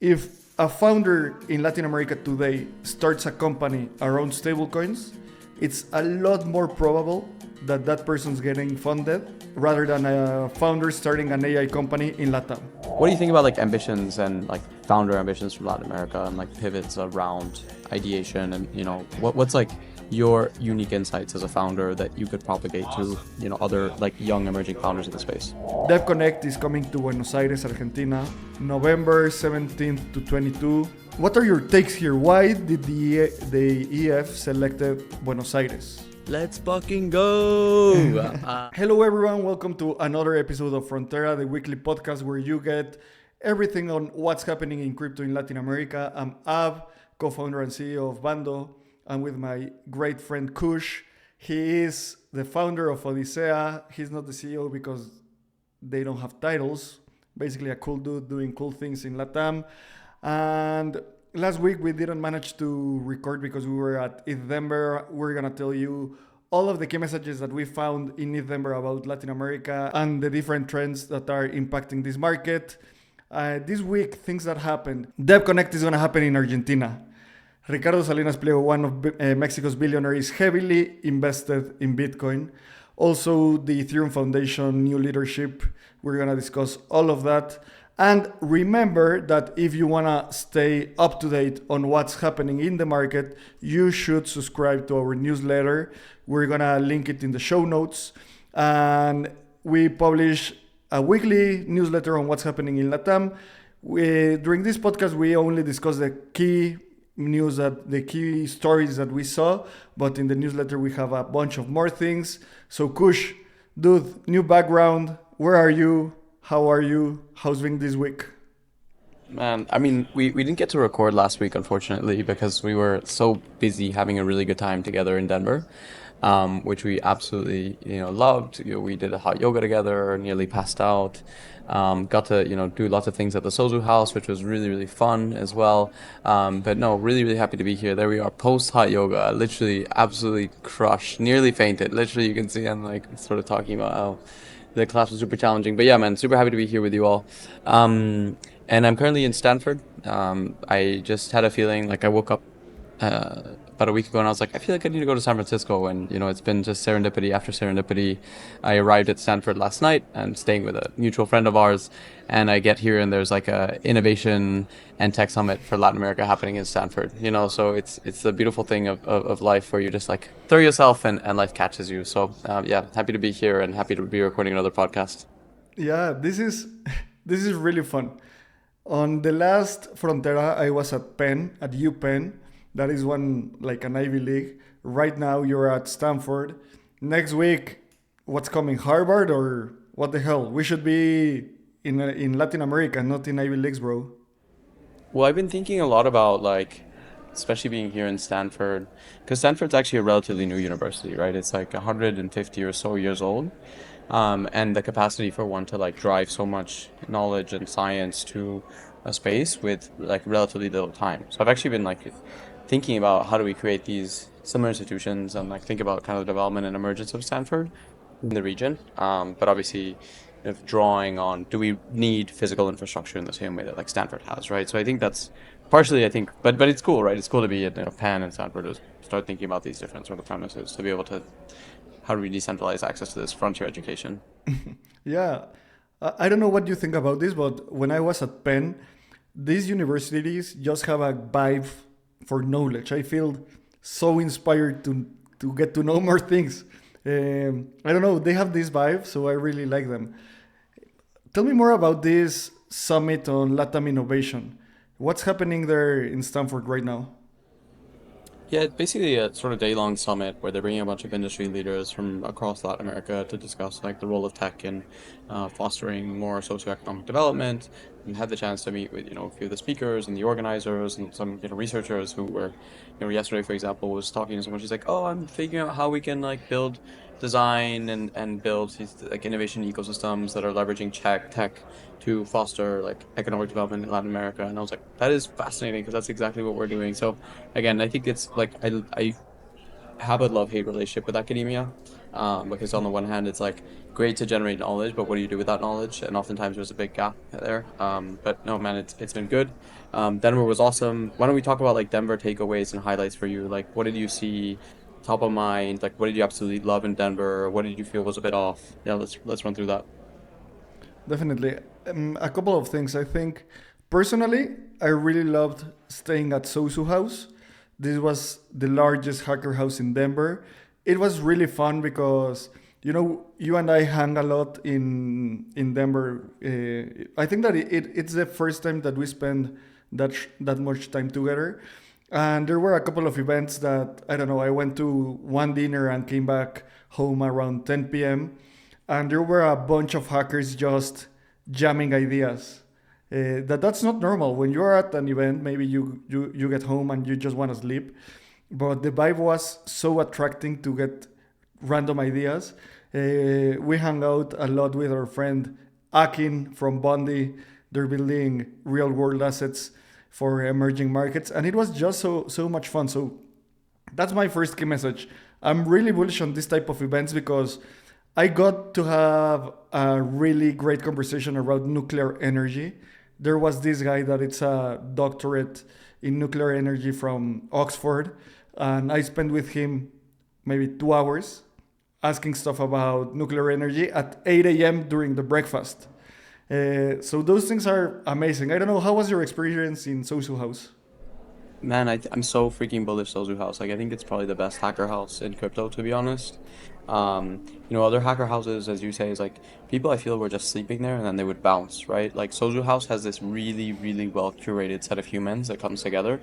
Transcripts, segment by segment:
If a founder in Latin America today starts a company around stablecoins, it's a lot more probable that that person's getting funded rather than a founder starting an AI company in LATAM. What do you think about like ambitions and like founder ambitions from Latin America and like pivots around ideation and what's like your unique insights as a founder that you could propagate to other like young emerging founders in the space? Devconnect is coming to Buenos Aires, Argentina, November 17th to 22. What are your takes here? Why did the EF selected Buenos Aires? Let's fucking go! Hello everyone, welcome to another episode of Frontera, the weekly podcast where you get everything on what's happening in crypto in Latin America. I'm Ab, co-founder and CEO of Bando. I'm with my great friend Kush. He is the founder of Odisea. He's not the CEO because they don't have titles. Basically a cool dude doing cool things in LATAM. And last week we didn't manage to record because we were at ETHDenver. We're gonna tell you all of the key messages that we found in ETHDenver about Latin America and the different trends that are impacting this market. This week, things that happened. Devconnect is gonna happen in Argentina. Ricardo Salinas, one of Mexico's billionaires, is heavily invested in Bitcoin. Also, the Ethereum Foundation, new leadership. We're gonna discuss all of that. And remember that if you wanna stay up to date on what's happening in the market, you should subscribe to our newsletter. We're gonna link it in the show notes. And we publish a weekly newsletter on what's happening in LATAM. During this podcast, we only discuss the key news, the key stories that we saw, but in the newsletter we have a bunch of more things. So Kush, dude, new background. Where are you? How are you? How's been this week? Man, I mean, we didn't get to record last week, unfortunately, because we were so busy having a really good time together in Denver, which we absolutely, loved. We did a hot yoga together, nearly passed out. Got to, do lots of things at the Sozu house, which was really, really fun as well. But no, really, really happy to be here. There we are, post hot yoga, literally absolutely crushed, nearly fainted. Literally, you can see I'm like sort of talking about how the class was super challenging. But yeah, man, super happy to be here with you all. And I'm currently in Stanford. I just had a feeling like I woke up about a week ago and I was like, I feel like I need to go to San Francisco. And, it's been just serendipity after serendipity. I arrived at Stanford last night and staying with a mutual friend of ours. And I get here and there's like a innovation and tech summit for Latin America happening in Stanford. So it's the beautiful thing of life where you just like throw yourself and life catches you. So yeah, happy to be here and happy to be recording another podcast. Yeah, this is really fun. On the last Frontera, I was at UPenn. That is one like an Ivy League. Right now, you're at Stanford. Next week, what's coming? Harvard or what the hell? We should be in Latin America, not in Ivy Leagues, bro. Well, I've been thinking a lot about like, especially being here in Stanford, because Stanford's actually a relatively new university, right? It's like 150 or so years old. And the capacity for one to like drive so much knowledge and science to a space with like relatively little time. So I've actually been like thinking about how do we create these similar institutions and like think about kind of the development and emergence of Stanford in the region. But obviously, if drawing on, do we need physical infrastructure in the same way that like Stanford has, right? So I think that's partially, I think, but it's cool, right? It's cool to be at Penn and Stanford to start thinking about these different sort of premises to be able to, how do we decentralize access to this frontier education? Yeah, I don't know what you think about this, but when I was at Penn, these universities just have a vibe for knowledge. I feel so inspired to get to know more things. I don't know, they have this vibe, so I really like them. Tell me more about this summit on LATAM innovation. What's happening there in Stanford right now? Yeah, it's basically a sort of day-long summit where they're bringing a bunch of industry leaders from across Latin America to discuss like the role of tech in fostering more socioeconomic development. And had the chance to meet with a few of the speakers and the organizers and some researchers who were yesterday, for example, was talking to someone. She's like, oh, I'm figuring out how we can like build design and build these like innovation ecosystems that are leveraging tech to foster like economic development in Latin America. And I was like, that is fascinating because that's exactly what we're doing. So again, I think it's like I have a love-hate relationship with academia. because on the one hand, it's like great to generate knowledge, but what do you do with that knowledge? And oftentimes there's a big gap there. But no, man, it's been good. Denver was awesome. Why don't we talk about like Denver takeaways and highlights for you? Like, what did you see top of mind? Like, what did you absolutely love in Denver? What did you feel was a bit off? Yeah, let's run through that. Definitely. A couple of things. I think personally, I really loved staying at Sosu House. This was the largest hacker house in Denver. It was really fun because you and I hang a lot in Denver. I think that it's the first time that we spend that much time together. And there were a couple of events that I don't know. I went to one dinner and came back home around 10 p.m. And there were a bunch of hackers just jamming ideas. That's not normal. When you're at an event, maybe you get home and you just want to sleep. But the vibe was so attracting to get random ideas. We hung out a lot with our friend Akin from Bondi. They're building real world assets for emerging markets, and it was just so much fun. So that's my first key message. I'm really bullish on this type of events because I got to have a really great conversation around nuclear energy. There was this guy that it's a doctorate in nuclear energy from Oxford, and I spent with him maybe 2 hours asking stuff about nuclear energy at 8 a.m. during the breakfast. So those things are amazing. I don't know, how was your experience in Sosu House? Man, I'm so freaking bullish Sozu House. Like, I think it's probably the best hacker house in crypto, to be honest. Other hacker houses, as you say, is like people I feel were just sleeping there and then they would bounce, right? Like, Sozu House has this really, really well curated set of humans that comes together.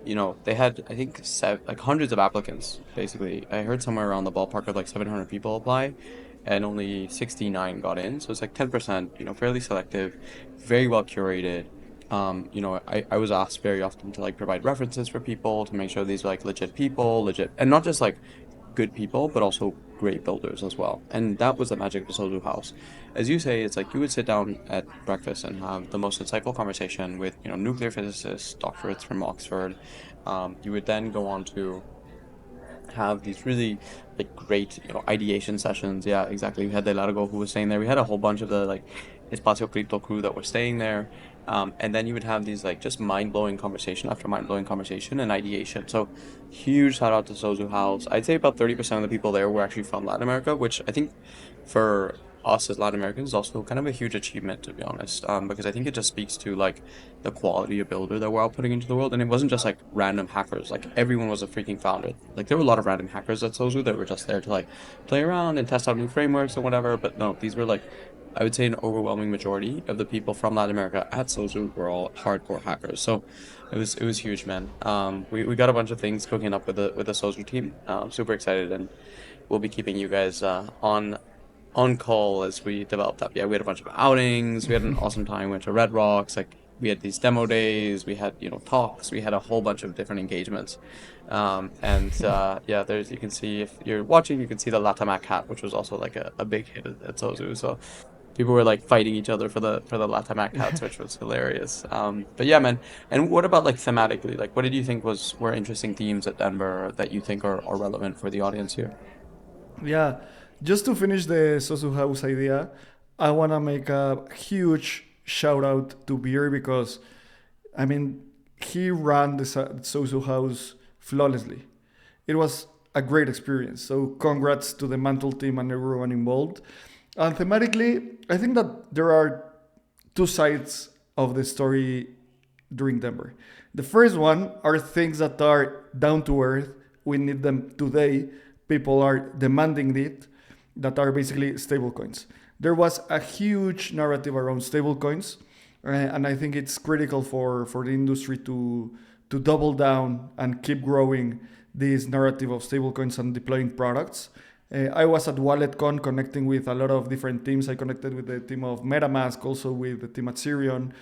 They had, I think, like hundreds of applicants, basically. I heard somewhere around the ballpark of like 700 people apply and only 69 got in. So it's like 10%, fairly selective, very well curated. I was asked very often to like provide references for people to make sure these are like legit people, legit, and not just like good people, but also great builders as well. And that was the magic of the Soju House. As you say, it's like you would sit down at breakfast and have the most insightful conversation with, nuclear physicists, doctorates from Oxford. You would then go on to have these really like great ideation sessions. Yeah, exactly. We had the Largo who was staying there. We had a whole bunch of the like Espacio Crypto crew that were staying there. And then you would have these like just mind-blowing conversation after mind-blowing conversation and ideation. So huge shout out to Sozu House. I'd say about 30% of the people there were actually from Latin America, which I think for us as Latin Americans is also kind of a huge achievement, to be honest, because I think it just speaks to like the quality of builder that we're all putting into the world. And it wasn't just like random hackers, like everyone was a freaking founder. Like there were a lot of random hackers at Sozu that were just there to like play around and test out new frameworks or whatever, but no, these were like, I would say an overwhelming majority of the people from Latin America at Sozu were all hardcore hackers. So it was huge, man. We got a bunch of things cooking up with the Sozu team. Super excited, and we'll be keeping you guys on call as we develop that. Yeah, we had a bunch of outings. We had an awesome time. We went to Red Rocks. Like we had these demo days. We had talks. We had a whole bunch of different engagements. And yeah, there's you can see if you're watching, you can see the LATAM hat, which was also like a big hit at Sozu. So people were like fighting each other for the LATAM hats, which was hilarious. But yeah, man. And what about like thematically? Like, what did you think were interesting themes at Denver that you think are relevant for the audience here? Yeah, just to finish the Sosu House idea, I want to make a huge shout out to Beer because, I mean, he ran the Sosu House flawlessly. It was a great experience. So, congrats to the Mantle team and everyone involved. And thematically, I think that there are two sides of the story during Denver. The first one are things that are down to earth. We need them today. People are demanding it, that are basically stablecoins. There was a huge narrative around stablecoins, and I think it's critical for the industry to double down and keep growing this narrative of stablecoins and deploying products. I was at WalletCon connecting with a lot of different teams. I connected with the team of MetaMask, also with the team at Sirion.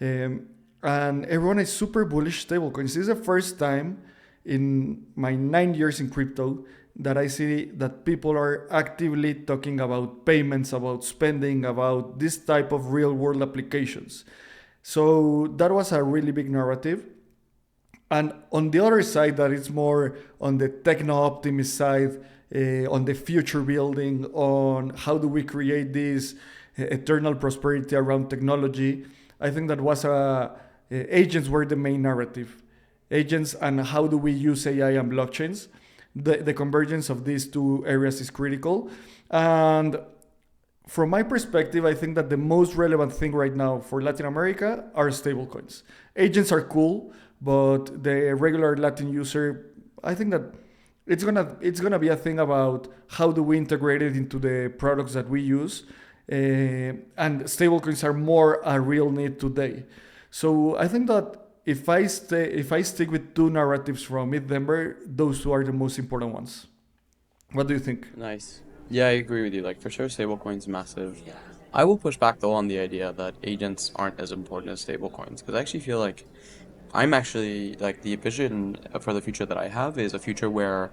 And everyone is super bullish stablecoins. This is the first time in my 9 years in crypto that I see that people are actively talking about payments, about spending, about this type of real world applications. So that was a really big narrative. And on the other side, that is more on the techno optimist side, on the future building, on how do we create this eternal prosperity around technology. I think that was agents were the main narrative. Agents and how do we use AI and blockchains. The convergence of these two areas is critical. And from my perspective, I think that the most relevant thing right now for Latin America are stablecoins. Agents are cool, but the regular Latin user, I think that it's gonna be a thing about how do we integrate it into the products that we use, and stablecoins are more a real need today. So I think that if I stick with two narratives from mid Denver, those two are the most important ones. What do you think? Nice. Yeah, I agree with you. Like for sure, stablecoins massive. I will push back though on the idea that agents aren't as important as stablecoins because I actually feel like I'm actually like the vision for the future that I have is a future where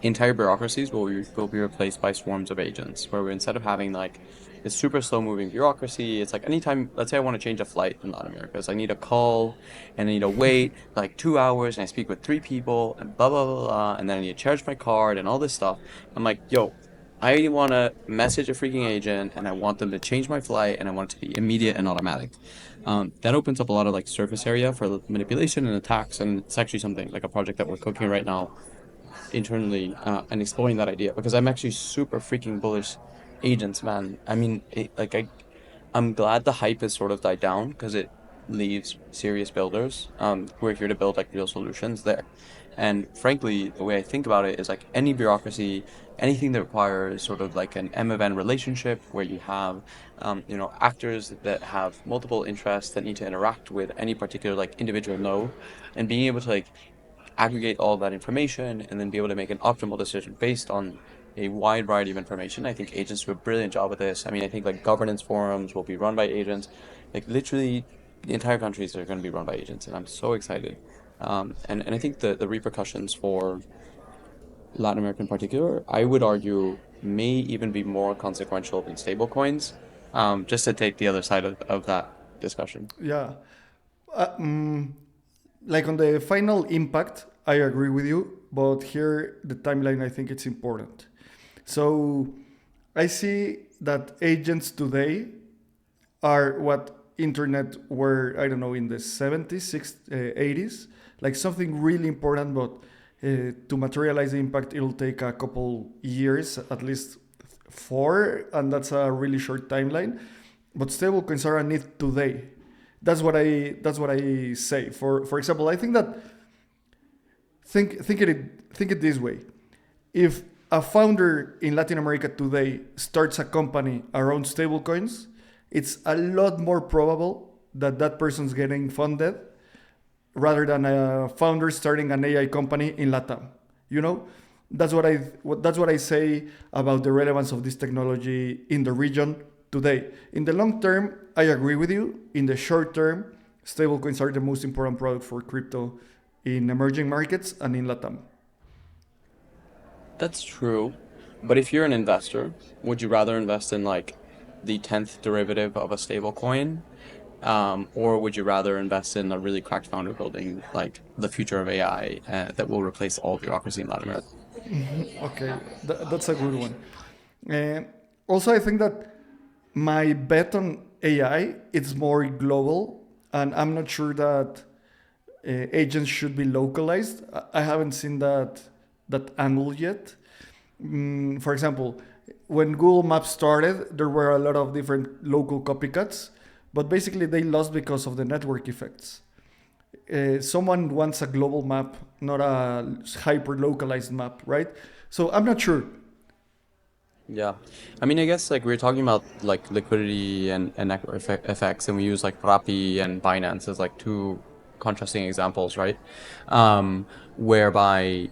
entire bureaucracies will be replaced by swarms of agents, where we, instead of having like this super slow moving bureaucracy, it's like anytime, let's say I want to change a flight in Latin America, so I need a call and I need to wait like 2 hours and I speak with three people and blah, blah, blah, blah, and then I need to charge my card and all this stuff. I'm like, yo, I want to message a freaking agent and I want them to change my flight and I want it to be immediate and automatic. That opens up a lot of like surface area for manipulation and attacks, and it's actually something like a project that we're cooking right now internally and exploring that idea because I'm actually super freaking bullish agents, man. I mean, I'm glad the hype has sort of died down because it leaves serious builders who are here to build like real solutions there. And frankly, the way I think about it is like any bureaucracy, anything that requires sort of like an M of N relationship where you have, actors that have multiple interests that need to interact with any particular like individual node, and being able to like aggregate all that information and then be able to make an optimal decision based on a wide variety of information. I think agents do a brilliant job with this. I mean, I think like governance forums will be run by agents. Like literally, the entire countries are going to be run by agents, and I'm so excited. And I think the repercussions for Latin America in particular, I would argue, may even be more consequential than stablecoins. Just to take the other side of that discussion. Yeah. Uh, mm, like on the final impact, I agree with you, but here the timeline I think it's important. So I see that agents today are what internet were, I don't know, in the 70s, 60s, 80s, like something really important, but to materialize the impact, it'll take a couple years, at least four, and that's a really short timeline. But stablecoins are a need today. That's what I say. For example, I think that think it this way. If a founder in Latin America today starts a company around stablecoins, it's a lot more probable that that person's getting funded rather than a founder starting an AI company in LATAM. You know, that's what I say about the relevance of this technology in the region today. In the long term, I agree with you. In the short term, stablecoins are the most important product for crypto in emerging markets and in LATAM. That's true. But if you're an investor, would you rather invest in like the 10th derivative of a stable coin? Or would you rather invest in a really cracked founder building like the future of AI that will replace all bureaucracy in Latin America? Okay, that's a good one. Uh, Also, I think that my bet on AI it's more global, and I'm not sure that agents should be localized. I haven't seen that angle yet. For example, when Google Maps started, there were a lot of different local copycats, but basically they lost because of the network effects. Someone wants a global map, not a hyper localized map, right? So I'm not sure. Yeah. I mean, I guess like we are talking about like liquidity and network effects, and we use like Rappi and Binance as like two contrasting examples, right? Whereby,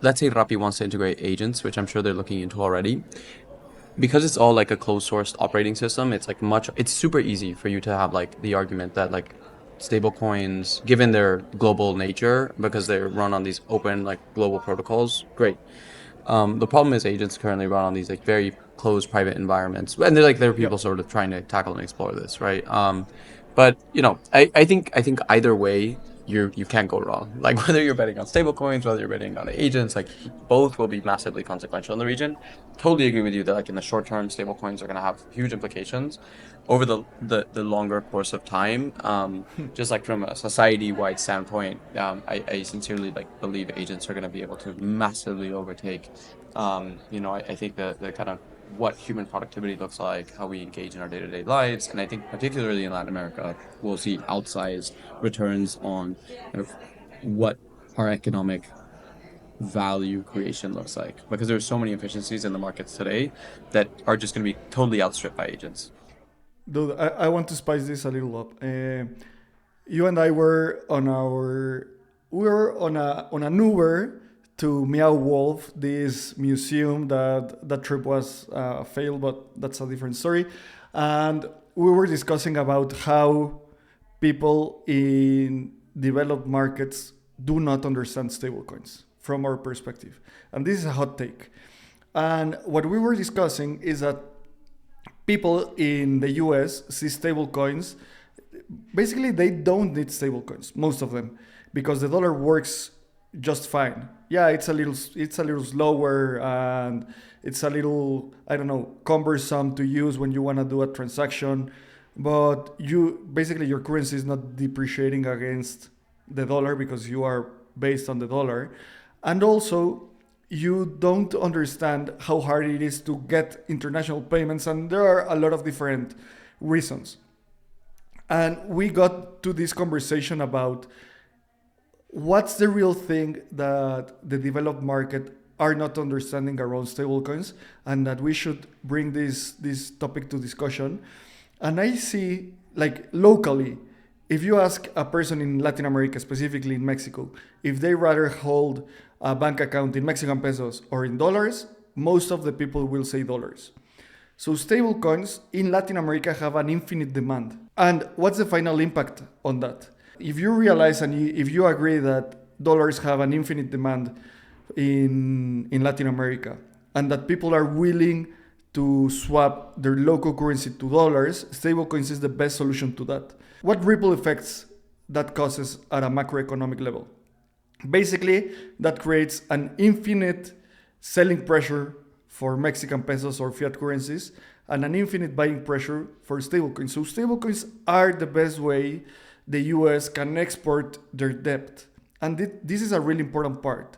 let's say Rappi wants to integrate agents, which I'm sure they're looking into already. Because it's all like a closed sourced operating system, it's super easy for you to have like the argument that like stable coins, given their global nature, because they're run on these open like global protocols, great. The problem is agents currently run on these like very closed private environments, and there are people Yep. sort of trying to tackle and explore this, right? But I think either way. you can't go wrong. Like whether you're betting on stablecoins, whether you're betting on agents, like both will be massively consequential in the region. Totally agree with you that like in the short term, stablecoins are going to have huge implications. Over the longer course of time, just like from a society-wide standpoint, I sincerely like believe agents are going to be able to massively overtake. I think the kind of what human productivity looks like, how we engage in our day-to-day lives, and I think particularly in Latin America, we'll see outsized returns on kind of what our economic value creation looks like because there's so many efficiencies in the markets today that are just going to be totally outstripped by agents. Dude, I want to spice this a little up. You and I were on an Uber to Meow Wolf, this museum that trip was failed, but that's a different story. And we were discussing about how people in developed markets do not understand stablecoins from our perspective. And this is a hot take. And what we were discussing is that people in the US see stablecoins. Basically, they don't need stablecoins, most of them, because the dollar works just fine. Yeah, it's a little slower and it's a little, I don't know, cumbersome to use when you want to do a transaction, but you basically your currency is not depreciating against the dollar because you are based on the dollar. And also, you don't understand how hard it is to get international payments, and there are a lot of different reasons. And we got to this conversation about what's the real thing that the developed market are not understanding around stablecoins, and that we should bring this topic to discussion. And I see, like, locally, if you ask a person in Latin America, specifically in Mexico, if they rather hold a bank account in Mexican pesos or in dollars, most of the people will say dollars. So stablecoins in Latin America have an infinite demand. And what's the final impact on that? If you realize and if you agree that dollars have an infinite demand in Latin America, and that people are willing to swap their local currency to dollars, stablecoins is the best solution to that. What ripple effects that causes at a macroeconomic level? Basically, that creates an infinite selling pressure for Mexican pesos or fiat currencies and an infinite buying pressure for stablecoins. So stablecoins are the best way the US can export their debt. And this is a really important part.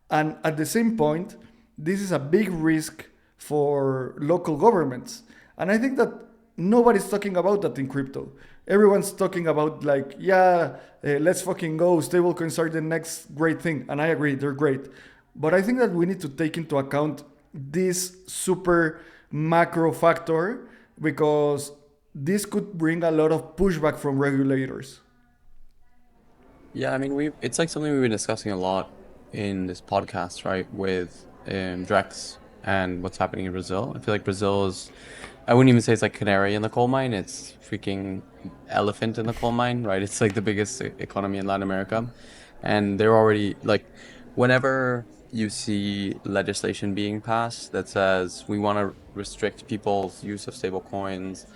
And at the same point, this is a big risk for local governments. And I think that nobody's talking about that in crypto. Everyone's talking about like, yeah, let's fucking go. Stablecoins are the next great thing. And I agree, they're great. But I think that we need to take into account this super macro factor because this could bring a lot of pushback from regulators. Yeah, I mean, it's like something we've been discussing a lot in this podcast, right? With Drex and what's happening in Brazil. I feel like Brazil is, I wouldn't even say it's like canary in the coal mine. It's freaking elephant in the coal mine, right? It's like the biggest economy in Latin America. And they're already like, whenever you see legislation being passed that says we want to restrict people's use of stable coins,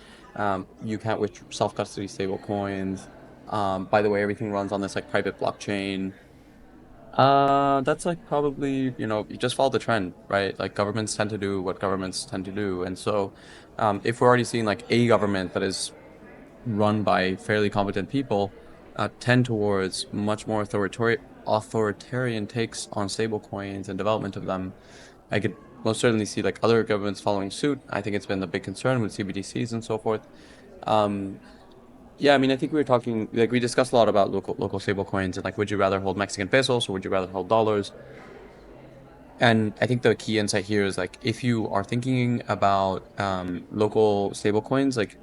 you can't self-custody stable coins. By the way, everything runs on this like private blockchain. That's like probably, you just follow the trend, right? Like governments tend to do what governments tend to do. And so, if we're already seeing like a government that is run by fairly competent people, tend towards much more authoritarian takes on stable coins and development of them, I could most certainly see like other governments following suit. I think it's been a big concern with CBDCs and so forth. Um, yeah, I mean, I think we were talking, like, we discussed a lot about local stable coins and, like, would you rather hold Mexican pesos or would you rather hold dollars? And I think the key insight here is, like, if you are thinking about local stable coins, like,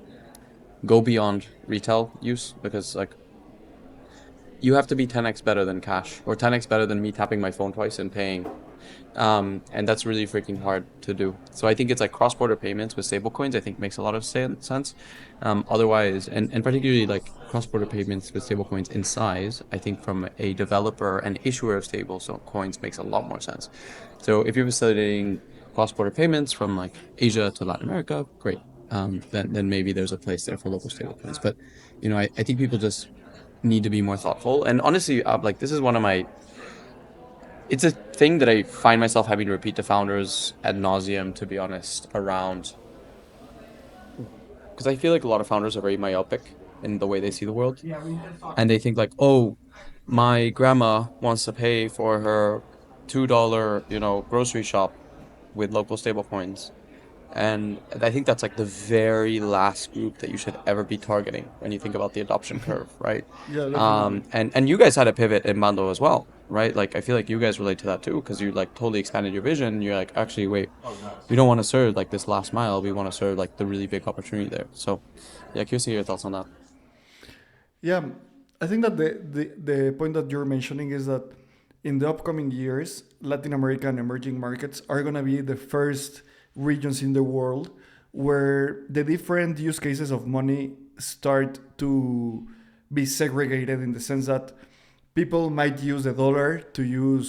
go beyond retail use because, like, you have to be 10x better than cash or 10x better than me tapping my phone twice and paying. And that's really freaking hard to do. So I think it's like cross-border payments with stablecoins, I think makes a lot of sense. Otherwise, and particularly like cross-border payments with stablecoins in size, I think from a developer and issuer of stable so coins makes a lot more sense. So if you're facilitating cross-border payments from like Asia to Latin America, great. Then maybe there's a place there for local stablecoins. But I think people just need to be more thoughtful. And honestly, like this is one of my it's a thing that I find myself having to repeat to founders ad nauseum, to be honest, around because I feel like a lot of founders are very myopic in the way they see the world, and they think like, oh, my grandma wants to pay for her $2, grocery shop with local stablecoins. And I think that's like the very last group that you should ever be targeting when you think about the adoption curve, right? Yeah, definitely. And you guys had a pivot in Mando as well, right? Like I feel like you guys relate to that too, because you like totally expanded your vision. You're like, actually, wait, we don't want to serve like this last mile. We want to serve like the really big opportunity there. So, yeah, curious to hear your thoughts on that. Yeah, I think that the point that you're mentioning is that in the upcoming years, Latin America and emerging markets are going to be the first regions in the world where the different use cases of money start to be segregated in the sense that people might use the dollar to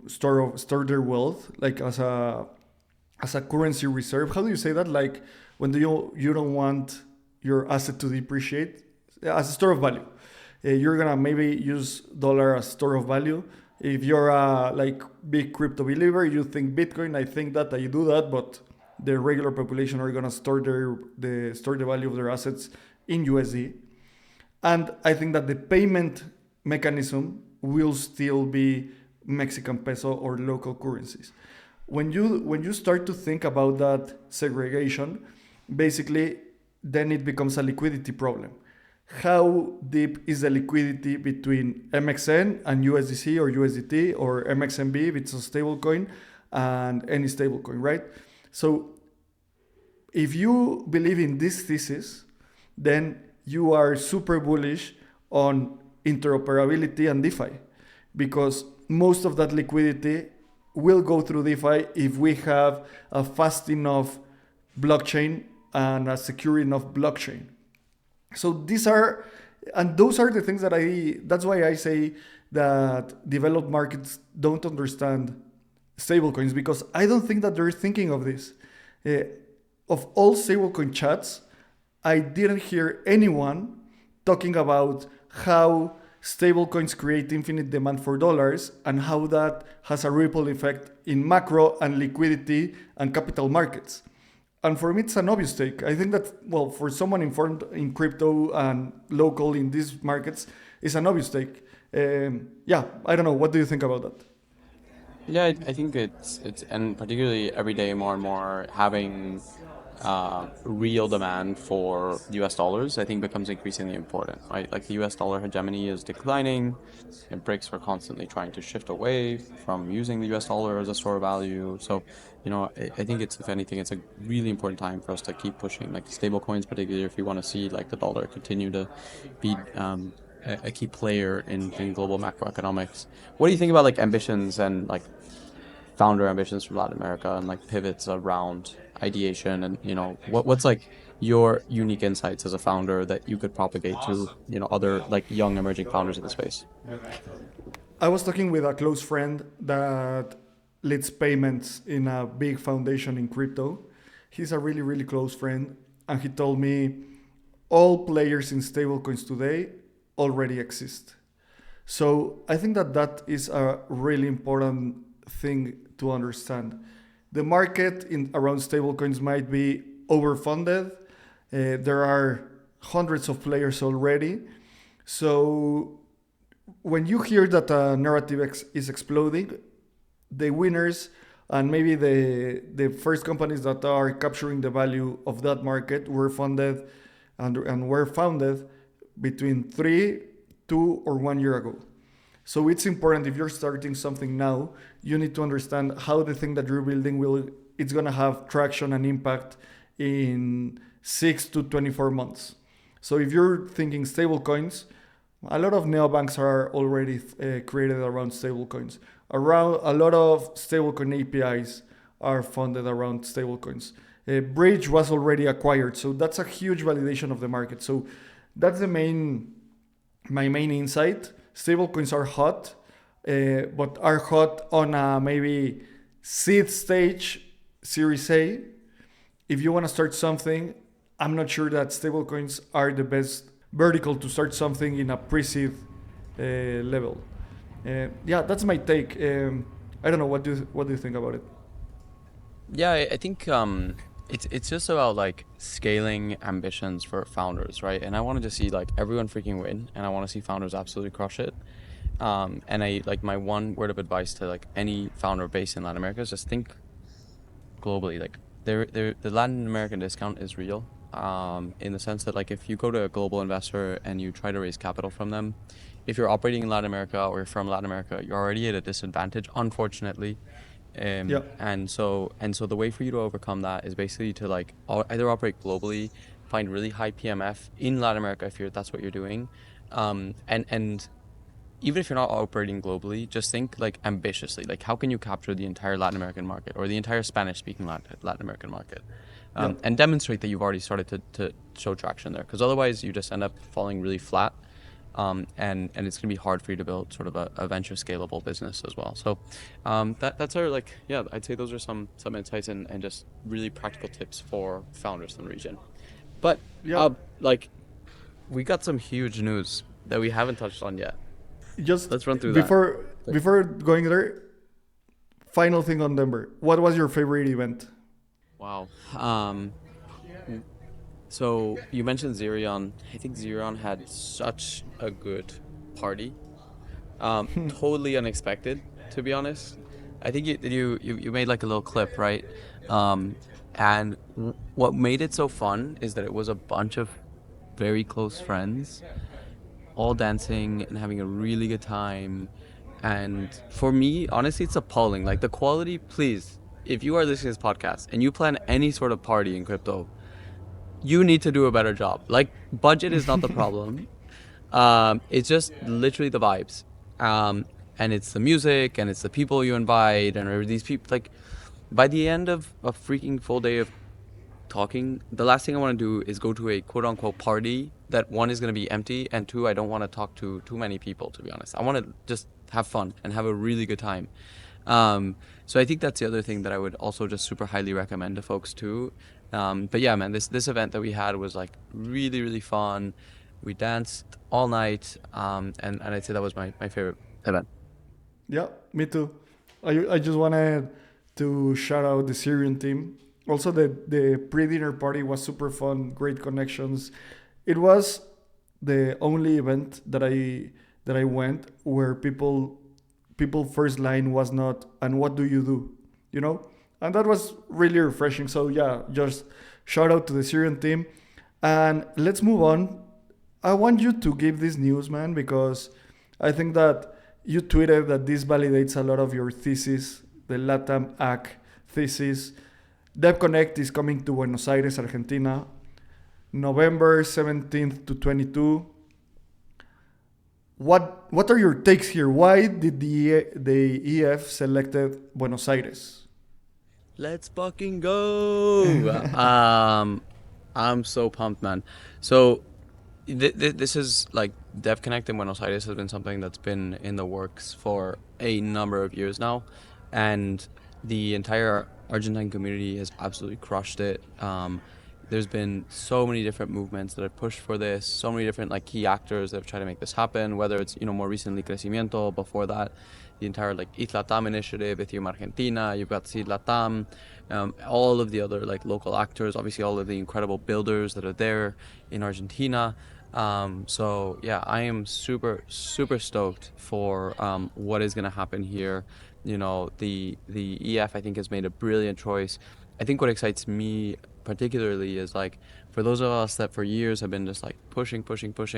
store their wealth like as a currency reserve. How do you say that? Like when you don't want your asset to depreciate as a store of value. You're gonna maybe use dollar as store of value. If you're a like big crypto believer, you think Bitcoin. I think that I do that, but the regular population are gonna store the value of their assets in USD. And I think that the payment mechanism will still be Mexican peso or local currencies. When you start to think about that segregation, basically then it becomes a liquidity problem. How deep is the liquidity between MXN and USDC or USDT or MXNB if it's a stablecoin and any stablecoin, right? So if you believe in this thesis, then you are super bullish on interoperability and DeFi because most of that liquidity will go through DeFi if we have a fast enough blockchain and a secure enough blockchain. So those are the things that's why I say that developed markets don't understand stablecoins because I don't think that they're thinking of this. Uh, of all stablecoin chats, I didn't hear anyone talking about how stablecoins create infinite demand for dollars and how that has a ripple effect in macro and liquidity and capital markets. And for me, it's an obvious take. I think that, well, for someone informed in crypto and local in these markets, it's an obvious take. Yeah, I don't know. What do you think about that? Yeah, I think it's and particularly every day more and more having real demand for US dollars, I think becomes increasingly important, right? Like the US dollar hegemony is declining, and BRICS were constantly trying to shift away from using the US dollar as a store of value. So, I think it's, if anything, it's a really important time for us to keep pushing like stable coins, particularly if you want to see like the dollar continue to be a key player in global macroeconomics. What do you think about like ambitions and like founder ambitions from Latin America and like pivots around ideation and what's like your unique insights as a founder that you could propagate to other like young emerging founders in the space? I was talking with a close friend that leads payments in a big foundation in crypto. He's a really, really close friend. And he told me all players in stablecoins today already exist. So I think that that is a really important thing to understand. The market in around stablecoins might be overfunded. There are hundreds of players already. So when you hear that a narrative is exploding, the winners and maybe the first companies that are capturing the value of that market were funded and were founded between 2 or 1 year ago. So it's important if you're starting something now, you need to understand how the thing that you're building it's gonna have traction and impact in 6 to 24 months. So if you're thinking stablecoins, a lot of neobanks are already created around stablecoins. Around a lot of stablecoin APIs are funded around stablecoins. Bridge was already acquired, so that's a huge validation of the market. So that's my main insight. Stablecoins are hot, but are hot on a maybe seed stage, Series A. If you want to start something, I'm not sure that stablecoins are the best vertical to start something in a pre-seed level. Yeah, that's my take. I don't know. What do you think about it? Yeah, I think it's just about like scaling ambitions for founders, right? And I wanted to see like everyone freaking win, and I want to see founders absolutely crush it. And I like my one word of advice to like any founder based in Latin America is just think globally. Like the Latin American discount is real. In the sense that like if you go to a global investor and you try to raise capital from them, if you're operating in Latin America or you're from Latin America, you're already at a disadvantage, unfortunately. Yeah, And so the way for you to overcome that is basically to like either operate globally, find really high PMF in Latin America if that's what you're doing, and even if you're not operating globally, just think like ambitiously. Like, how can you capture the entire Latin American market or the entire Spanish-speaking Latin American market, yeah, and demonstrate that you've already started to show traction there. Because otherwise, you just end up falling really flat, and it's gonna be hard for you to build sort of a venture scalable business as well. So, that's our like yeah. I'd say those are some insights and just really practical tips for founders in the region. But yeah. like we got some huge news that we haven't touched on yet. Just Let's run through that. before going there, final thing on Denver. What was your favorite event? Wow. So you mentioned Zerion. I think Zerion had such a good party. Totally unexpected, to be honest. I think you made like a little clip, right? And what made it so fun is that it was a bunch of very close friends all dancing and having a really good time. And for me, honestly, it's appalling. Like the quality, please, if you are listening to this podcast and you plan any sort of party in crypto, you need to do a better job. Like budget is not the problem. It's just literally the vibes. And it's the music and it's the people you invite and these people like by the end of a freaking full day of talking, the last thing I want to do is go to a quote unquote party that one is going to be empty and two, I don't want to talk to too many people, to be honest. I want to just have fun and have a really good time. So I think that's the other thing that I would also just super highly recommend to folks too. But yeah, man, this event that we had was like really, really fun. We danced all night. And I'd say that was my favorite event. Yeah, me too. I just wanted to shout out the Syrian team. Also, the pre-dinner party was super fun, great connections. It was the only event that I went where people first line was not, and what do you do, you know, and that was really refreshing. So yeah, just shout out to the Syrian team, and let's move on. I want you to give this news, man, because I think that you tweeted that this validates a lot of your thesis, the LATAM AC thesis. Devconnect is coming to Buenos Aires, Argentina, November 17th to 22. What are your takes here? Why did the EF selected Buenos Aires? Let's fucking go. I'm so pumped, man. So this is like Devconnect in Buenos Aires has been something that's been in the works for a number of years now, and the entire Argentine community has absolutely crushed it. There's been so many different movements that have pushed for this, so many different like key actors that have tried to make this happen, whether it's, more recently Crecimiento, before that, the entire like LATAM initiative, Ethereum Argentina, you've got Seed LATAM, all of the other like local actors, obviously all of the incredible builders that are there in Argentina. So yeah, I am super, super stoked for what is going to happen here. The EF I think has made a brilliant choice. I think what excites me particularly is like for those of us that for years have been just like pushing.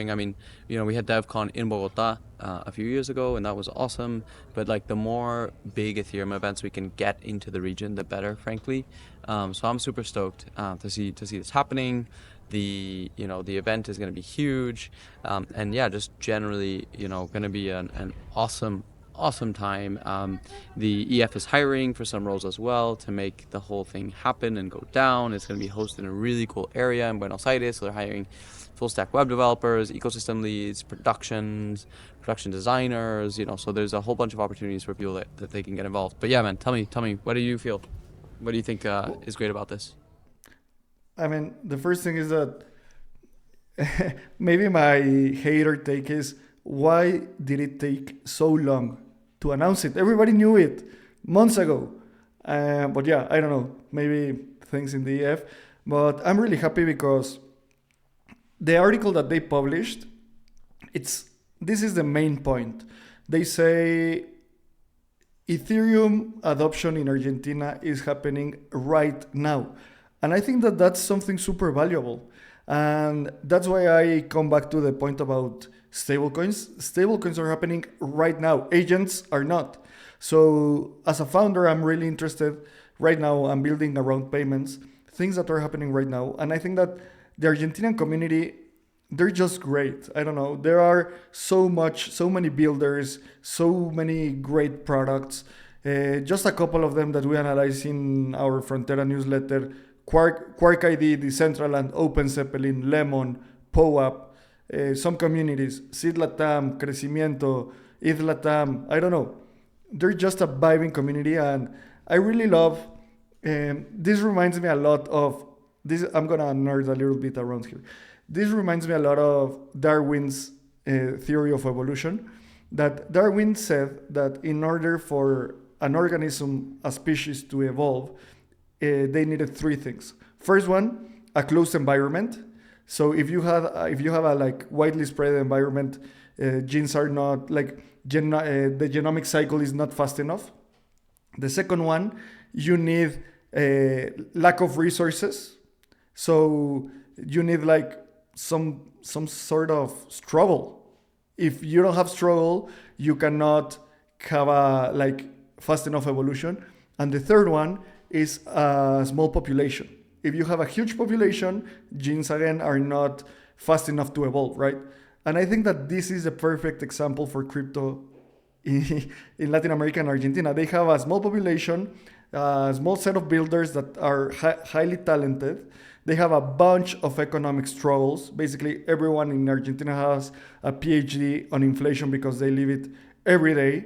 I mean, we had DevCon in Bogota a few years ago, and that was awesome. But like the more big Ethereum events we can get into the region, the better, frankly. So I'm super stoked to see this happening. The event is going to be huge, and yeah, just generally, going to be an awesome time. The EF is hiring for some roles as well to make the whole thing happen and go down. It's going to be hosted in a really cool area in Buenos Aires. So they're hiring full stack web developers, ecosystem leads, production designers, so there's a whole bunch of opportunities for people that they can get involved. But yeah, man, tell me, what do you feel? What do you think is great about this? I mean, the first thing is that maybe my hater take is, why did it take so long to announce it? Everybody knew it months ago. But yeah, I don't know. Maybe things in the EF. But I'm really happy because the article that they published, it's this is the main point. They say Ethereum adoption in Argentina is happening right now. And I think that that's something super valuable. And that's why I come back to the point about stablecoins. Stablecoins are happening right now. Agents are not. So as a founder, I'm really interested right now. I'm building around payments, things that are happening right now. And I think that the Argentinian community, they're just great. I don't know. There are so many builders, so many great products. Just a couple of them that we analyze in our Frontera newsletter: Quark ID, Decentraland, Open Zeppelin, Lemon, POAP, some communities, Seed LATAM, Crecimiento, ETH LATAM. I don't know. They're just a vibing community, and I really love. This reminds me a lot of this. I'm gonna nerd a little bit around here. This reminds me a lot of Darwin's theory of evolution. That Darwin said that in order for an organism, a species to evolve, they needed three things. First one, a closed environment. So if you have a like widely spread environment, genes are not like the genomic cycle is not fast enough. The second one, you need a lack of resources. So you need like some sort of struggle. If you don't have struggle, you cannot have a like fast enough evolution. And the third one is a small population. If you have a huge population, genes again are not fast enough to evolve, right? And I think that this is a perfect example for crypto in Latin America and Argentina. They have a small population, a small set of builders that are highly talented. They have a bunch of economic struggles. Basically, everyone in Argentina has a PhD on inflation because they live it every day.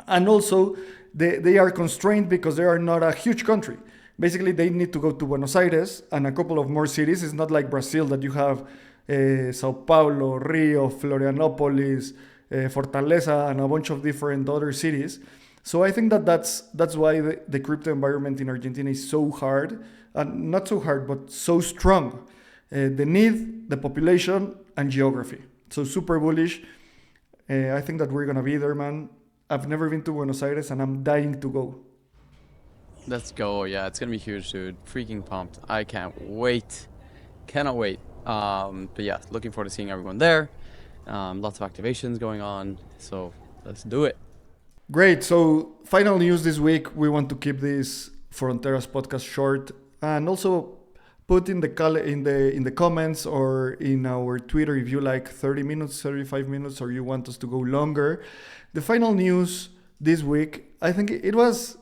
And also, they are constrained because they are not a huge country. Basically, they need to go to Buenos Aires and a couple of more cities. It's not like Brazil that you have Sao Paulo, Rio, Florianopolis, Fortaleza, and a bunch of different other cities. So I think that that's why the crypto environment in Argentina is so hard, and not so hard, but so strong. The need, the population, and geography. So super bullish. I think that we're gonna be there, man. I've never been to Buenos Aires, and I'm dying to go. Let's go. Yeah, it's gonna be huge, dude. Freaking pumped. I can't wait. Cannot wait. But yeah, looking forward to seeing everyone there. Lots of activations going on. So let's do it. Great. So final news this week. We want to keep this Fronteras podcast short, and also put in the comments or in our Twitter if you like 30 minutes, 35 minutes, or you want us to go longer. The final news this week, I think it was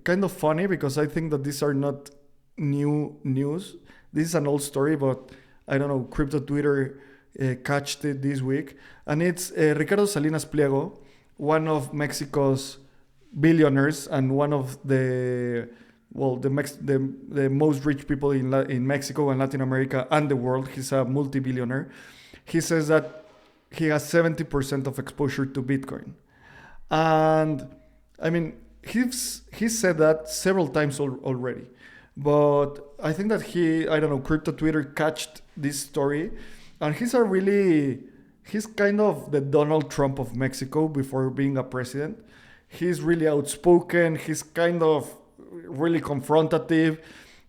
kind of funny because I think that these are not new news. This is an old story, but I don't know, crypto Twitter catched it this week. And it's Ricardo Salinas Pliego, one of Mexico's billionaires and one of the most rich people in Mexico and Latin America and the world. He's a multi-billionaire. He says that he has 70% of exposure to Bitcoin. And I mean, he's said that several times already. But I think that crypto Twitter catched this story. And he's kind of the Donald Trump of Mexico before being a president. He's really outspoken. He's kind of really confrontative.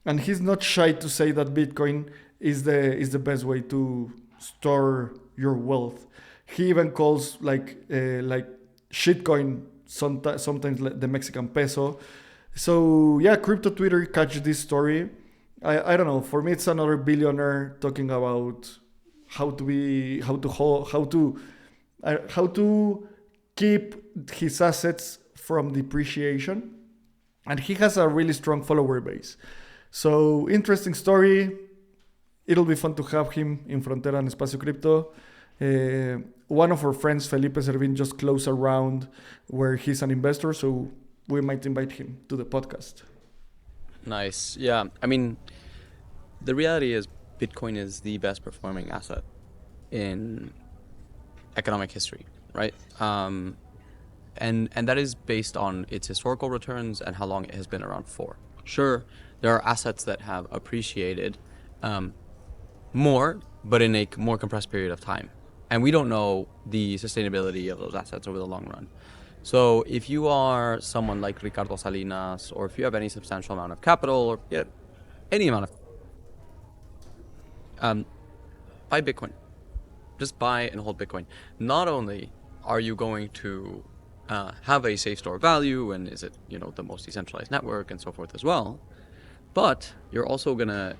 And he's not shy to say that Bitcoin is the best way to store your wealth. He even calls like shitcoin sometimes the Mexican peso. So yeah, crypto Twitter catch this story. I don't know. For me, it's another billionaire talking about how to keep his assets from depreciation, and he has a really strong follower base. So interesting story. It'll be fun to have him in Frontera and Espacio Crypto. One of our friends, Felipe Servin, just closed a round where he's an investor, so we might invite him to the podcast. Nice. Yeah. I mean, the reality is Bitcoin is the best performing asset in economic history, right? And that is based on its historical returns and how long it has been around for. Sure, there are assets that have appreciated more, but in a more compressed period of time. And we don't know the sustainability of those assets over the long run. So if you are someone like Ricardo Salinas, or if you have any substantial amount of capital, or any amount of, buy Bitcoin. Just buy and hold Bitcoin. Not only are you going to have a safe store of value, and is it the most decentralized network and so forth as well, but you're also gonna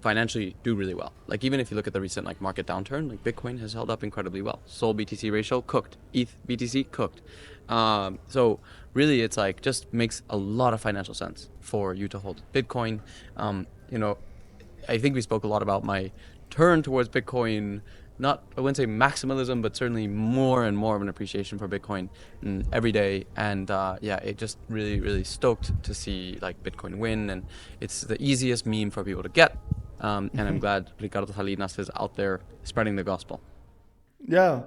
financially do really well. Like even if you look at the recent market downturn, Bitcoin has held up incredibly well. Sol BTC ratio cooked, ETH BTC cooked. So really, it's just makes a lot of financial sense for you to hold Bitcoin. I think we spoke a lot about my turn towards Bitcoin. I wouldn't say maximalism, but certainly more and more of an appreciation for Bitcoin every day. And it just really, really stoked to see Bitcoin win. And it's the easiest meme for people to get. And I'm glad Ricardo Salinas is out there spreading the gospel. Yeah,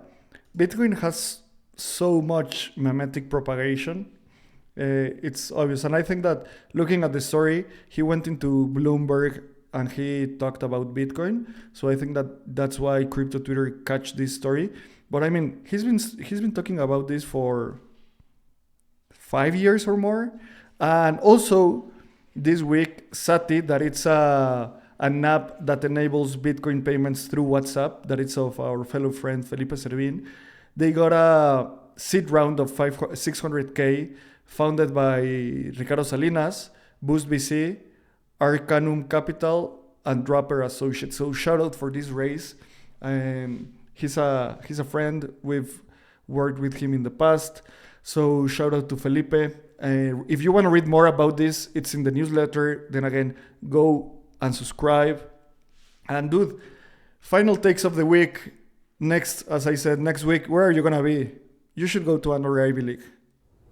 Bitcoin has so much memetic propagation. It's obvious. And I think that looking at the story, he went into Bloomberg and he talked about Bitcoin. So I think that that's why crypto Twitter catch this story. But I mean, he's been talking about this for 5 years or more. And also this week, Sati, that it's an app that enables Bitcoin payments through WhatsApp, that it's of our fellow friend Felipe Servín. They got a seed round of 600K founded by Ricardo Salinas, Boost VC, Arcanum Capital, and Dropper Associates. So shout out for this raise. He's a friend. We've worked with him in the past. So shout out to Felipe. If you want to read more about this, it's in the newsletter. Then again, go and subscribe. And dude, final takes of the week. Next week, where are you gonna be? You should go to another Ivy League.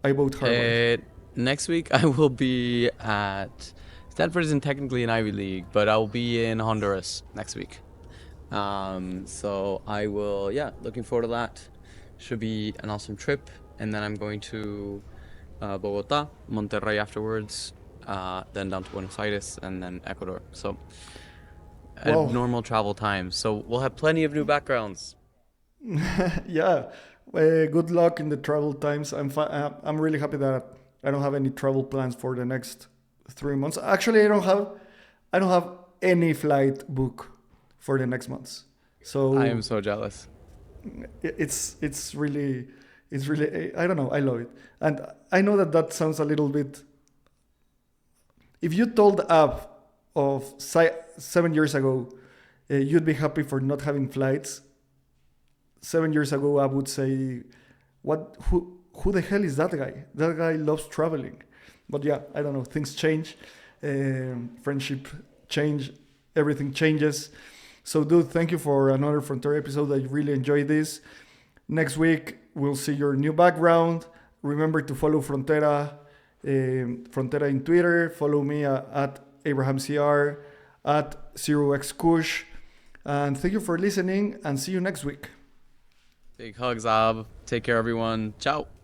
I vote Harvard. Next week I will be at Stanford. Isn't technically an Ivy League, but I'll be in Honduras next week. So I will, looking forward to that. Should be an awesome trip. And then I'm going to Bogota, Monterrey afterwards, then down to Buenos Aires, and then Ecuador. So normal travel times. So we'll have plenty of new backgrounds. Yeah. Good luck in the travel times. I'm really happy that I don't have any travel plans for the next 3 months. Actually, I don't have any flight book for the next months. So I am so jealous. It's really I don't know. I love it, and I know that sounds a little bit. If you told Ab of 7 years ago, you'd be happy for not having flights. 7 years ago, I would say, "What? Who the hell is that guy? That guy loves traveling." But yeah, I don't know. Things change, friendship change, everything changes. So, dude, thank you for another Frontera episode. I really enjoyed this. Next week, we'll see your new background. Remember to follow Frontera in Twitter. Follow me at AbrahamCR, at 0xkush. And thank you for listening, and see you next week. Big hugs, Ab. Take care, everyone. Ciao.